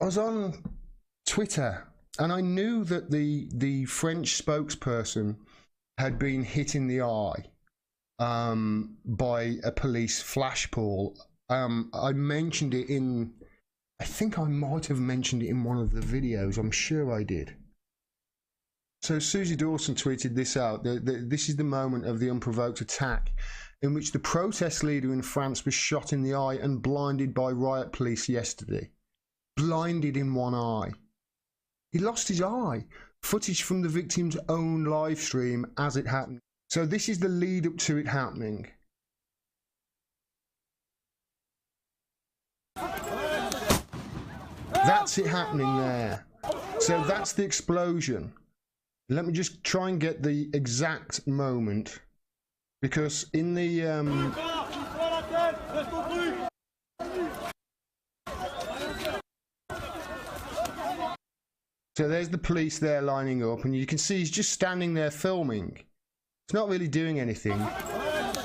I was on Twitter and I knew that the French spokesperson had been hit in the eye by a police flashball. I mentioned it in, I think I might have mentioned it in one of the videos. I'm sure I did. So Susie Dawson tweeted this out. This is the moment of the unprovoked attack in which the protest leader in France was shot in the eye and blinded by riot police yesterday. Blinded in one eye. He lost his eye. Footage from the victim's own live stream as it happened. So this is the lead up to it happening. That's it happening there. So that's the explosion. Let me just try and get the exact moment, because in the so there's the police there lining up, and you can see he's just standing there filming. It's not really doing anything.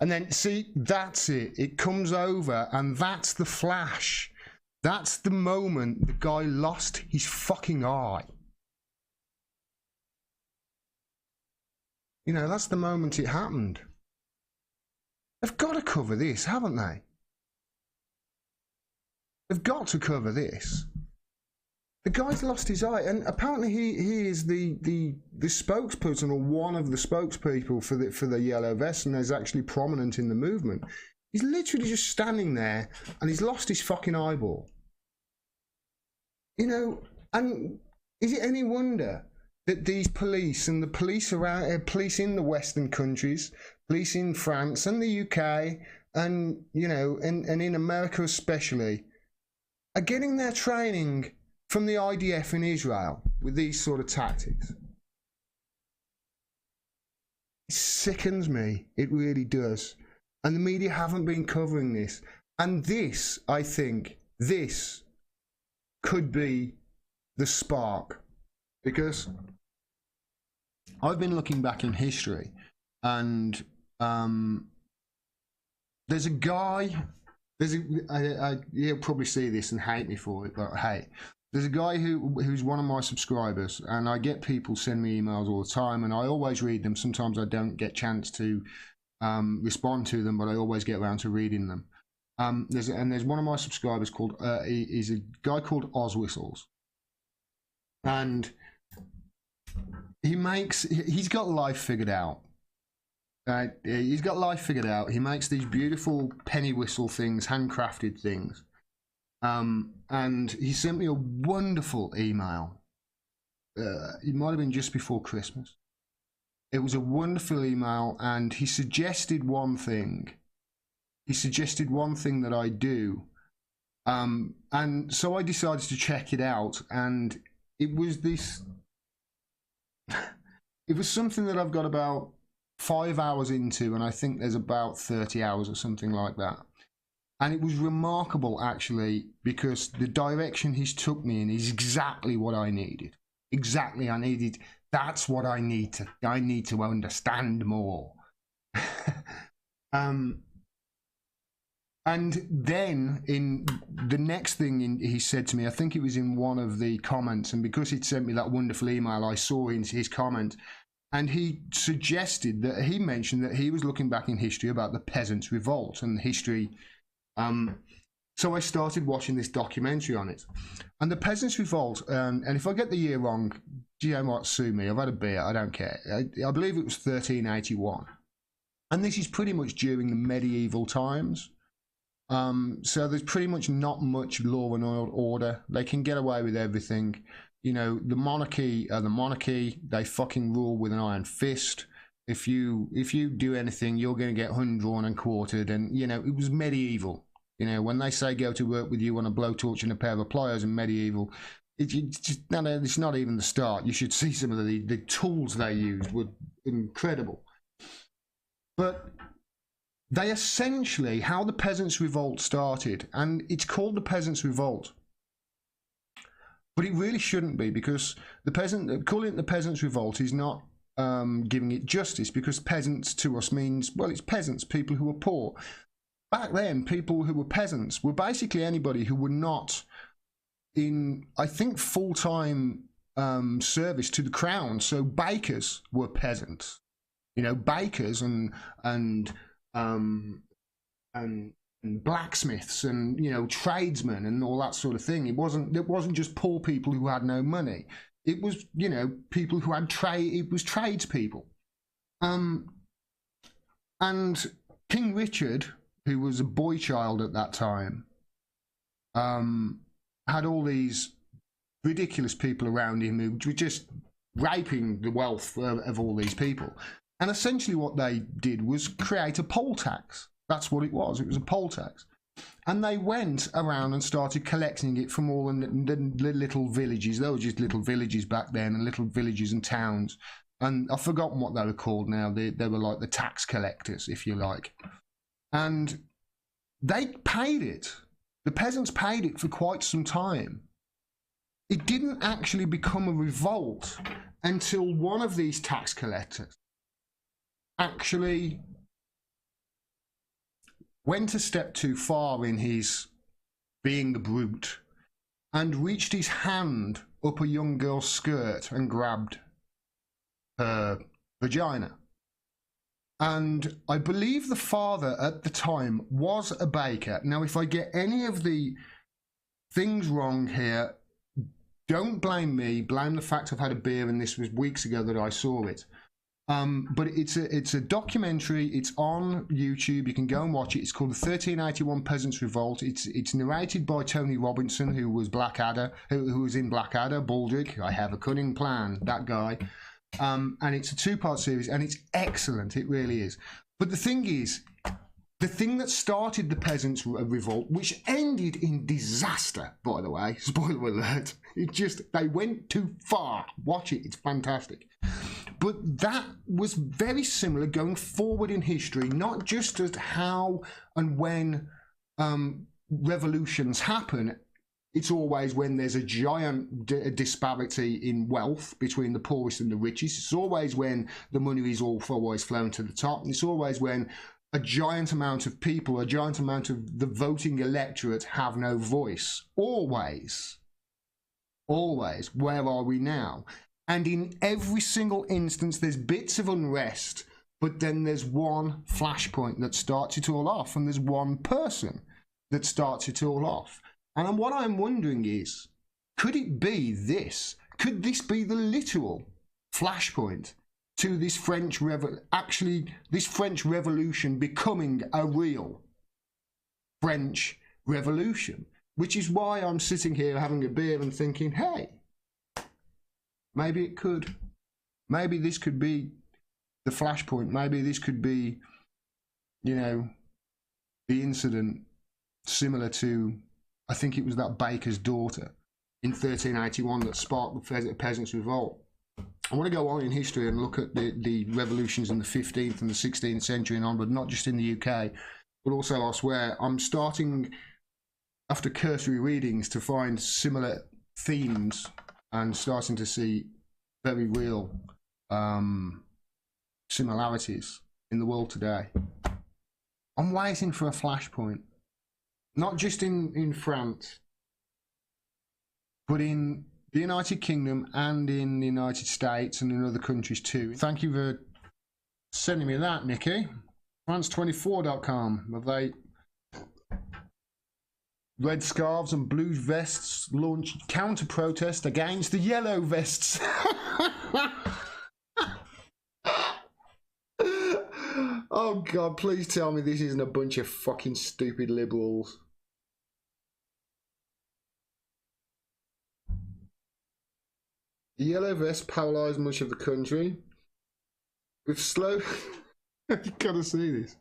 And then see, that's it. It comes over, and that's the flash. That's the moment the guy lost his fucking eye. You know, that's the moment it happened. They've got to cover this, haven't they? They've got to cover this. The guy's lost his eye, and apparently he is the spokesperson, or one of the spokespeople for the yellow vest, and is actually prominent in the movement. He's literally just standing there, and he's lost his fucking eyeball. You know, and is it any wonder that these police and the police around, police in the Western countries, police in France and the UK, and you know, and in America especially, are getting their training from the IDF in Israel with these sort of tactics? It sickens me. It really does. And the media haven't been covering this. And this, I think, this could be the spark. Because I've been looking back in history, and there's a guy, you'll probably see this and hate me for it, but hey, there's a guy who's one of my subscribers, and I get people send me emails all the time, and I always read them. Sometimes I don't get a chance to respond to them, but I always get around to reading them. There's one of my subscribers called, he's a guy called Oz Whistles, and he's got life figured out. He's got life figured out. He makes these beautiful penny whistle things, handcrafted things. And he sent me a wonderful email. It might have been just before Christmas. It was a wonderful email, and he suggested one thing. He suggested one thing that I do. And so I decided to check it out, and it was this... It was something that I've got about 5 hours into, and I think there's about 30 hours or something like that. And it was remarkable, actually, because the direction he's took me in is exactly what I needed. Exactly, that's what I need to understand more. And then in the next thing he said to me, I think it was in one of the comments, and because he'd sent me that wonderful email, I saw his comment, and he suggested that he mentioned that he was looking back in history about the Peasants' Revolt and the history. So I started watching this documentary on it, and the Peasants' Revolt, and if I get the year wrong, Gio might sue me. I've had a beer, I don't care. I believe it was 1381, and this is pretty much during the medieval times. So there's pretty much not much law and order. They can get away with everything. You know, the monarchy are the monarchy. They fucking rule with an iron fist. If you do anything, you're going to get hung, drawn and quartered. And, you know, it was medieval. You know, when they say go to work with you on a blowtorch and a pair of pliers in medieval, it's not even the start. You should see some of the tools they used were incredible. But they essentially, how the Peasants' Revolt started, and it's called the Peasants' Revolt, but it really shouldn't be, because calling it the Peasants' Revolt is not giving it justice, because peasants to us means, well, it's peasants, people who are poor. Back then, people who were peasants were basically anybody who were not in I think, full-time service to the crown. So bakers were peasants, you know, bakers and blacksmiths and, you know, tradesmen and all that sort of thing. It wasn't just poor people who had no money. It was, you know, people who had trade. It was tradespeople. And King Richard, who was a boy child at that time, had all these ridiculous people around him who were just raping the wealth of all these people. And essentially what they did was create a poll tax. That's what it was. It was a poll tax. And they went around and started collecting it from all the little villages. They were just little villages back then, and little villages and towns. And I've forgotten what they were called now. They were like the tax collectors, if you like. And they paid it. The peasants paid it for quite some time. It didn't actually become a revolt until one of these tax collectors actually went a step too far in his being the brute and reached his hand up a young girl's skirt and grabbed her vagina. And I believe the father at the time was a baker. Now, if I get any of the things wrong here, don't blame me. Blame the fact I've had a beer, and this was weeks ago that I saw it. But it's a documentary. It's on YouTube. You can go and watch it. It's called The 1381 Peasants' Revolt. It's narrated by Tony Robinson, who was Blackadder, who was in Blackadder, Baldric. I have a cunning plan. That guy. And it's a two-part series, and it's excellent. It really is. But the thing is, the thing that started the Peasants' Revolt, which ended in disaster, by the way, spoiler alert, they went too far. Watch it, it's fantastic. But that was very similar going forward in history, not just as how and when revolutions happen. It's always when there's a giant disparity in wealth between the poorest and the richest. It's always when the money is always flowing to the top. And it's always when a giant amount of people, a giant amount of the voting electorate have no voice. Always. Always. Where are we now? And in every single instance, there's bits of unrest, but then there's one flashpoint that starts it all off, and there's one person that starts it all off. And what I'm wondering is, could it be this? Could this be the literal flashpoint to this French Revolution becoming a real French Revolution? Which is why I'm sitting here having a beer and thinking, hey, maybe it could. Maybe this could be the flashpoint. Maybe this could be, you know, the incident similar to, I think it was that baker's daughter in 1381 that sparked the Peasants' Revolt. I want to go on in history and look at the revolutions in the 15th and the 16th century and onward, not just in the UK, but also elsewhere. I'm starting, after cursory readings, to find similar themes and starting to see very real similarities in the world today. I'm waiting for a flashpoint. Not just in France, but in the United Kingdom and in the United States and in other countries too. Thank you for sending me that, Nikki. France24.com. Have they red scarves and blue vests launch counter-protest against the yellow vests? Oh God, please tell me this isn't a bunch of fucking stupid liberals. The yellow vests paralysed much of the country. With slow... You've got to see this.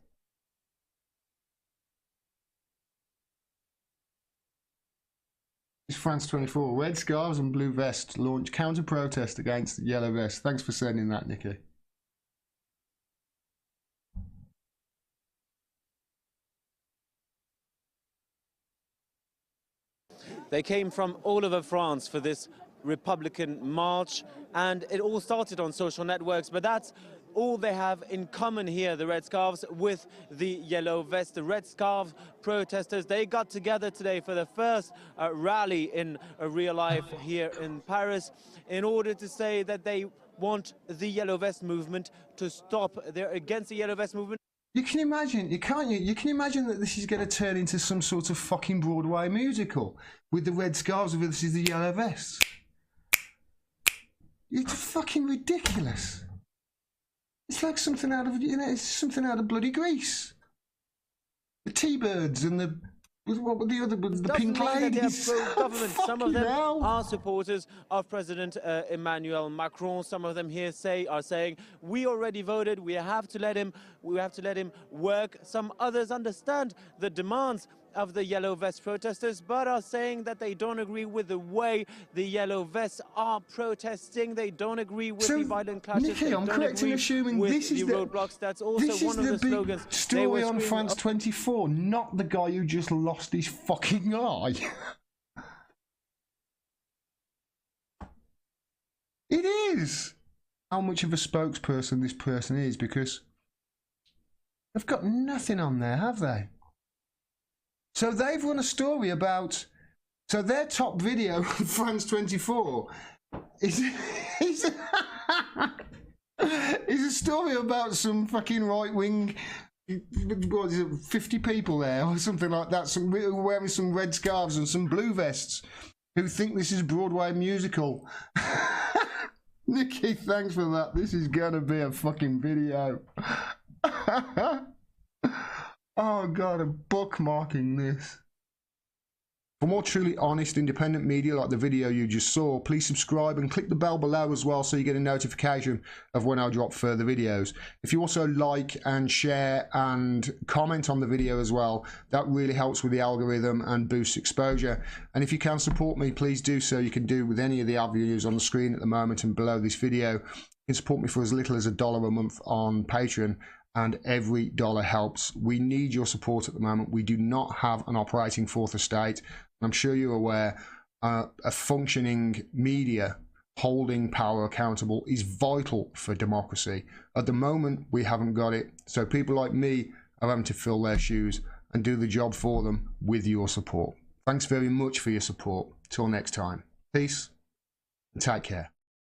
It's France 24. Red scarves and blue vests launch counter-protest against the yellow vests. Thanks for sending that, Nikki. They came from all over France for this Republican march, and it all started on social networks, but that's all they have in common here, the red scarves with the yellow vest. The red scarf protesters, they got together today for the first rally in real life here in Paris in order to say that they want the yellow vest movement to stop. They're against the yellow vest movement. You can imagine, can't you? You can imagine that this is going to turn into some sort of fucking Broadway musical with the red scarves versus the yellow vests. It's fucking ridiculous. It's like something out of, it's something out of bloody Greece. The T-Birds and the, what were the other, the pink ladies. Government. Some of them are supporters of President Emmanuel Macron. Some of them here are saying, we already voted, we have to let him work. Some others understand the demands of the yellow vest protesters, but are saying that they don't agree with the way the yellow vests are protesting. They don't agree with the violent clashes. Nikki, I'm correct in assuming this is the roadblocks. That's also one of the slogans. Story on France 24, not the guy who just lost his fucking eye. It is. How much of a spokesperson this person is, because they've got nothing on there, have they? So they've run a story about, so their top video on France 24 is a story about some fucking right-wing, what is it, 50 people there or something like that, some wearing some red scarves and some blue vests who think this is Broadway musical. Nikki, thanks for that. This is gonna be a fucking video. Oh God, I'm bookmarking this. For more truly honest, independent media like the video you just saw, please subscribe and click the bell below as well so you get a notification of when I drop further videos. If you also like and share and comment on the video as well, that really helps with the algorithm and boosts exposure. And if you can support me, please do so. You can do with any of the avenues on the screen at the moment and below this video. You can support me for as little as $1 a month on Patreon, and every dollar helps. We need your support at the moment. We do not have an operating fourth estate. I'm sure you're aware, a functioning media holding power accountable is vital for democracy. At the moment, we haven't got it. So people like me are having to fill their shoes and do the job for them with your support. Thanks very much for your support. Till next time. Peace and take care.